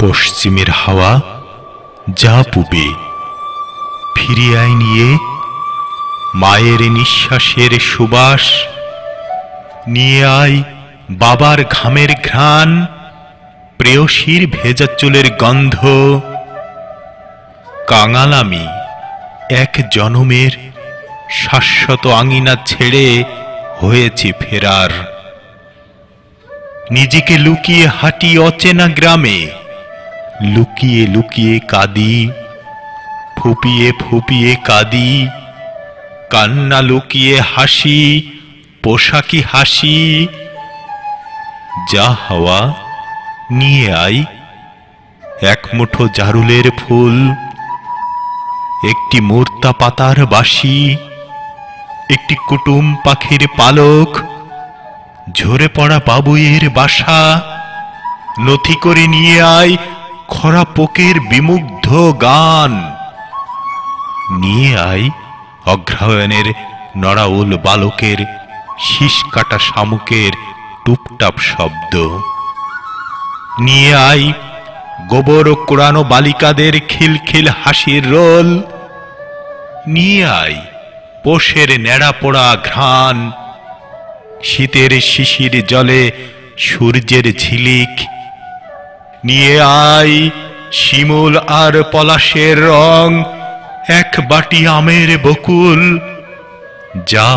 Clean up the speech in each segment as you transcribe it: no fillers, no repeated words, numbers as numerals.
পশ্চিমের হাওয়া যা পুবে, ফিরে আয় নিয়ে মায়ের নিঃশ্বাসের সুবাস, নিয়ে আয় বাবার ঘামের ঘ্রাণ, প্রেয়সীর ভেজা চুলের গন্ধ। কাঙাল আমি এক জনমের শাশ্বত আঙিনা ছেড়ে হয়েছি ফেরার। নিজেকে লুকিয়ে হাঁটি অচেনা গ্রামে, লুকিয়ে লুকিয়ে কাঁদি, ফুপিয়ে ফুপিয়ে কাঁদি। কান্না লুকিয়ে হাসি, পোশাকি হাসি। যা হাওয়া নিয়ে আয় এক মুঠো জারুলের ফুল, একটি মূর্তা পাতার বাঁশি, একটি কুটুম পাখির পালক, ঝরে পড়া বাবুইয়ের বাসা। নথি করে নিয়ে আয় খরা পোকের বিমুগ্ধ গান, নিয়ে আয় অগ্রহায়ণের নড়াউল বালকের শীষ কাটা শামুকের টুপটাপ শব্দ। নিয়ে আয় গোবর কোড়ানো বালিকাদের খিলখিল হাসির রোল। নিয়ে আয় পোষের নেড়া পোড়া ঘ্রাণ, শীতের শিশির জলে সূর্যের ঝিলিক। নিয়ে আয় শিমুল আর পলাশের রং, এক বাটি আমের বকুল। যা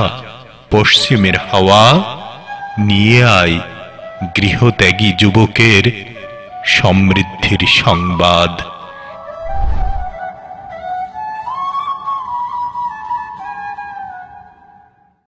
পশ্চিমের হাওয়া নিয়ে আয় গৃহত্যাগী যুবকের সমৃদ্ধির সংবাদ।